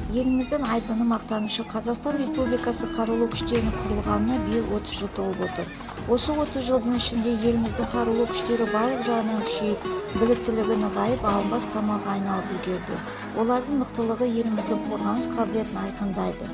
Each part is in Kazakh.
Еліміздің айбыны мақтанышы Қазақстан Республикасы қарулы күштерінің құрылғанына биыл 30 жыл толып отыр. Осы 30 жылдың ішінде еліміздің қарулы күштері барлық жағынан күшейіп, біліктілігі нығайып, алынбас қамалға айналып үлгерді. Олардың мықтылығы еліміздің қорғаныс қабілетін айқындайды.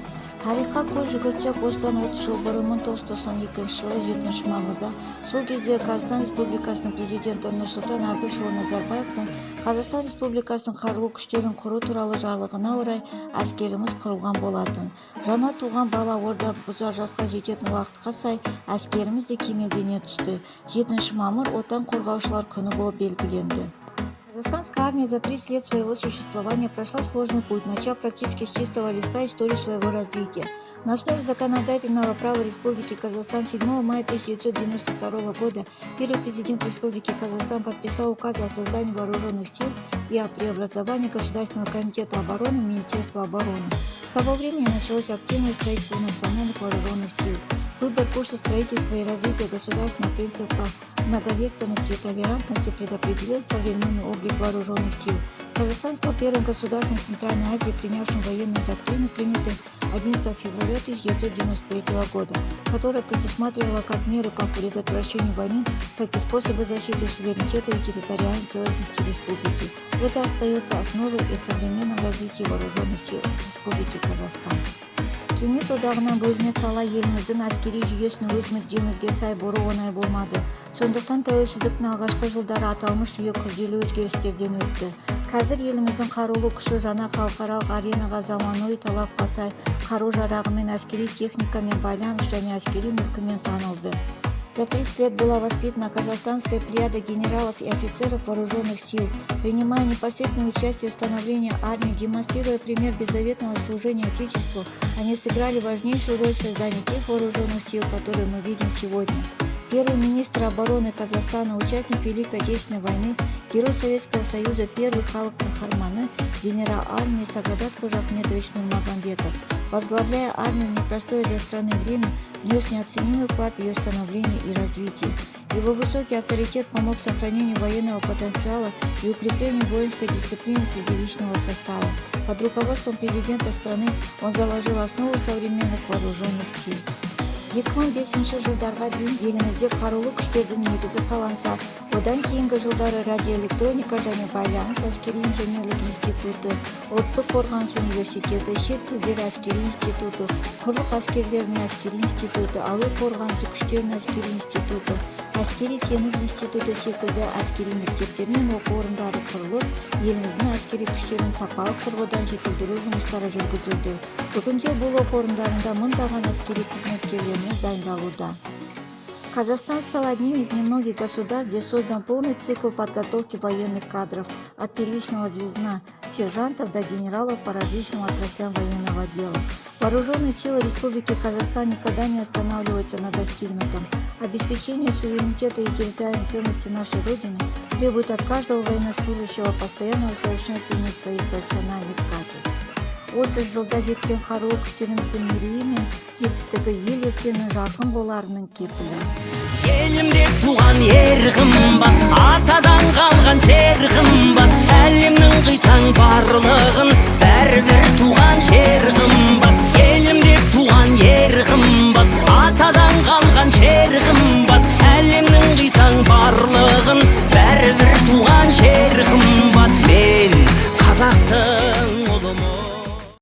Тарихқа көз жүгіртсек, осыдан 30 жыл бұрын 1992 жылы 7 мамырда сол кезде Қазақстан Республикасының президенті Нұрсұлтан Әбішұлы Назарбаевтың Қазақстан Республикасының қарулы күштерін құру туралы жарлығына орай әскеріміз құрылған болатын. Жаңа туған бала орда бұзар жасқа жететін уақытқа сай әскеріміз де кемелдене түсті. 7 мамыр отан қорғаушылар күні болып белгіленді. Казахстанская армия за 30 лет своего существования прошла сложный путь, начав практически с чистого листа историю своего развития. На основе законодательного права Республики Казахстан 7 мая 1992 года первый президент Республики Казахстан подписал указ о создании вооруженных сил и о преобразовании Государственного комитета обороны в Министерство обороны. С того времени началось активное строительство национальных вооруженных сил. Выбор курса строительства и развития государственного принципа многовекторности и толерантности предопределил современный облик вооруженных сил. Казахстан стал первым государством Центральной Азии, принявшим военную доктрину, принятую 11 февраля 1993 года, которая предусматривала как меры по предотвращению войны, так и способы защиты суверенитета и территориальной целостности республики. Это остается основой и в современном развитии вооруженных сил Республики Казахстан. Кеңес одағынан бөліне сала еліміздің әскери жүйесін өз мүддемізге сай бұру оңай болмады. Сондықтан тәуелсіздіктің алғашқы жылдары аталмыш жүйе күрделі өзгерістерден өтті. Қазір еліміздің қарулы күші жаңа халықаралық аренаға заманауи талапқа сай қару-жарағымен, әскери техникамен, байланыс және әскери мүлкімен танылды. За 30 лет была воспитана казахстанская плеяда генералов и офицеров вооруженных сил, принимая непосредственное участие в становлении армии, демонстрируя пример беззаветного служения Отечеству, они сыграли важнейшую роль в создании тех вооруженных сил, которые мы видим сегодня. Первый министр обороны Казахстана, участник Великой Отечественной войны, герой Советского Союза, первый халық қаһарманы, генерал армии Сагадат Кожахметович Нурмагомедов, возглавляя армию в непростое для страны время, внес неоценимый вклад в ее становление и развитие. Его высокий авторитет помог сохранению военного потенциала и укреплению воинской дисциплины среди личного состава. Под руководством президента страны он заложил основу современных вооруженных сил. 2005 жылдарға дейін елімізде қарулы күштердің негізі қаланса, одан кейінгі жылдары радиоэлектроника және байланыс әскери инженерлік институты, ұлттық қорғаныс университеті, шет тілдері әскери институты, құрлық әскерлерінің әскери институты, әуе қорғанысы күштерінің әскери институты, әскери теңіз институты секілді әскери мектептер мен оқу орындары құрылып, еліміздің әскери күштерін сапалық тұрғыдан жетілдіру жұмыстары жүргізілді. Бүгінде бұл оқу орындарында мыңдаған әскери қызметкерлер дайындалуда. Казахстан стал одним из немногих государств, где создан полный цикл подготовки военных кадров от первичного звена сержантов до генералов по различным отраслям военного дела. Вооруженные силы Республики Казахстан никогда не останавливаются на достигнутом. Обеспечение суверенитета и территориальной целостности нашей Родины требует от каждого военнослужащего постоянного совершенствования своих профессиональных качеств. 30 жылда жеткен қарулы күштеріміздің мерейі мен жетістігі ел ертеңінің жарқын боларының кепілі. Елімде туған ер қымбат, атадан қалған жер қымбат, әлемнің қисаң барлығын бәрібір туған жер қымбат. Елімде туған ер қымбат, атадан қалған жер қымбат, әлемнің қисаң барлығын бәрібір туған жер қымбат. Мен қазақты